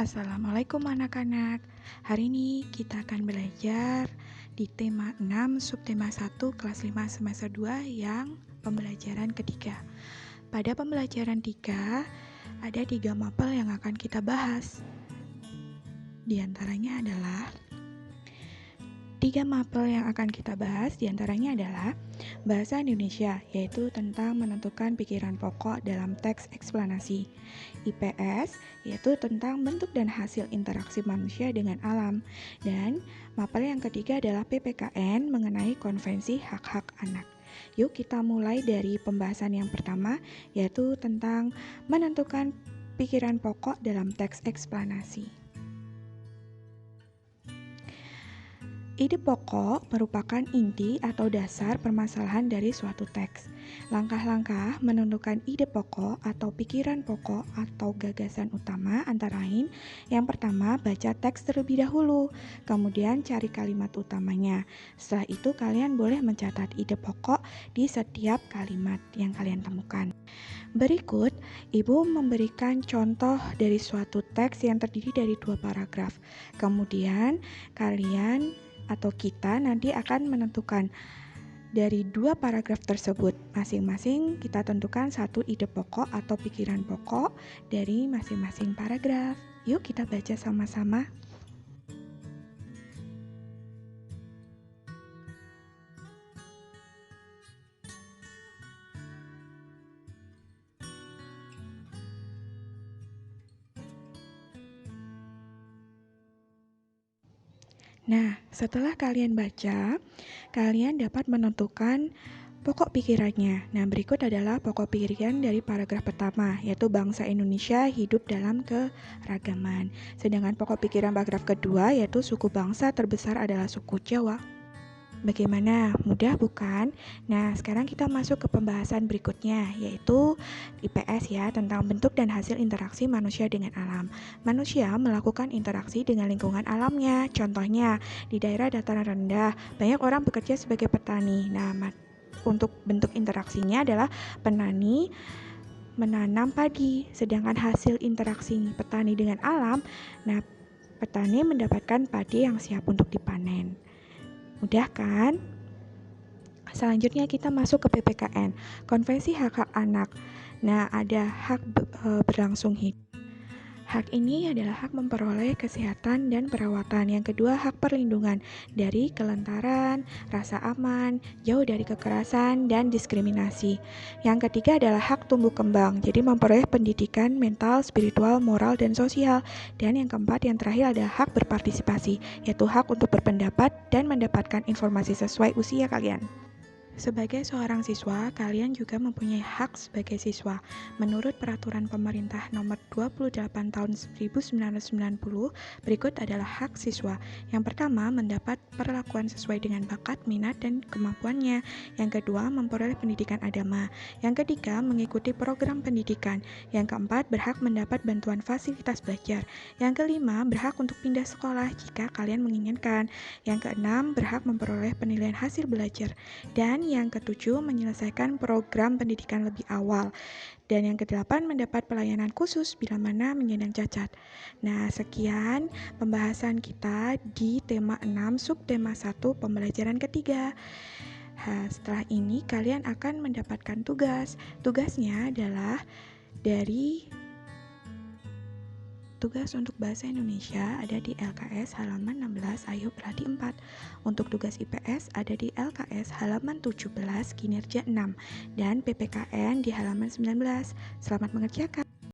Assalamualaikum anak-anak. Hari ini kita akan belajar di tema 6 subtema 1 kelas 5 semester 2 yang pembelajaran ketiga. Pada pembelajaran 3 ada 3 mapel yang akan kita bahas. Di antaranya adalah 3 mapel yang akan kita bahas diantaranya adalah Bahasa Indonesia, yaitu tentang menentukan pikiran pokok dalam teks eksplanasi. IPS, yaitu tentang bentuk dan hasil interaksi manusia dengan alam. Dan mapel yang ketiga adalah PPKN mengenai konvensi hak-hak anak. Yuk kita mulai dari pembahasan yang pertama, yaitu tentang menentukan pikiran pokok dalam teks eksplanasi. Ide pokok merupakan inti atau dasar permasalahan dari suatu teks. Langkah-langkah menentukan ide pokok atau pikiran pokok atau gagasan utama antara lain, yang pertama baca teks terlebih dahulu, kemudian cari kalimat utamanya. Setelah itu kalian boleh mencatat ide pokok di setiap kalimat yang kalian temukan. Berikut, Ibu memberikan contoh dari suatu teks yang terdiri dari 2 paragraf. Kemudian kalian atau kita nanti akan menentukan dari 2 paragraf tersebut. Masing-masing kita tentukan satu ide pokok atau pikiran pokok dari masing-masing paragraf. Yuk kita baca sama-sama. Nah, setelah kalian baca, kalian dapat menentukan pokok pikirannya. Nah, berikut adalah pokok pikiran dari paragraf pertama, yaitu bangsa Indonesia hidup dalam keragaman. Sedangkan pokok pikiran paragraf kedua, yaitu suku bangsa terbesar adalah suku Jawa. Bagaimana? Mudah bukan? Nah, sekarang kita masuk ke pembahasan berikutnya, yaitu IPS ya, tentang bentuk dan hasil interaksi manusia dengan alam. Manusia melakukan interaksi dengan lingkungan alamnya. Contohnya, di daerah dataran rendah, banyak orang bekerja sebagai petani. Nah, untuk bentuk interaksinya adalah petani menanam padi, sedangkan hasil interaksi petani dengan alam, nah, petani mendapatkan padi yang siap untuk dipanen. Mudah kan? Selanjutnya kita masuk ke PPKN, Konvensi Hak-Hak Anak. Nah, ada hak berlangsung hidup. Hak ini adalah hak memperoleh kesehatan dan perawatan. Yang kedua, hak perlindungan dari kelantaran, rasa aman, jauh dari kekerasan dan diskriminasi. Yang ketiga adalah hak tumbuh kembang, jadi memperoleh pendidikan mental, spiritual, moral, dan sosial. Dan yang keempat, yang terakhir adalah hak berpartisipasi, yaitu hak untuk berpendapat dan mendapatkan informasi sesuai usia kalian. Sebagai seorang siswa, kalian juga mempunyai hak sebagai siswa. Menurut Peraturan Pemerintah Nomor 28 Tahun 1990, berikut adalah hak siswa. Yang pertama, mendapat perlakuan sesuai dengan bakat, minat, dan kemampuannya. Yang kedua, memperoleh pendidikan agama. Yang ketiga, mengikuti program pendidikan. Yang keempat, berhak mendapat bantuan fasilitas belajar. Yang kelima, berhak untuk pindah sekolah jika kalian menginginkan. Yang keenam, berhak memperoleh penilaian hasil belajar. Dan yang ketujuh, menyelesaikan program pendidikan lebih awal. Dan yang kedelapan, mendapat pelayanan khusus bila mana menyandang cacat. Nah, sekian pembahasan kita di tema 6 subtema 1 pembelajaran ketiga. Setelah ini kalian akan mendapatkan tugas. Tugasnya adalah dari tugas untuk Bahasa Indonesia ada di LKS halaman 16, ayo berarti 4. Untuk tugas IPS ada di LKS halaman 17, kinerja 6. Dan PPKN di halaman 19. Selamat mengerjakan.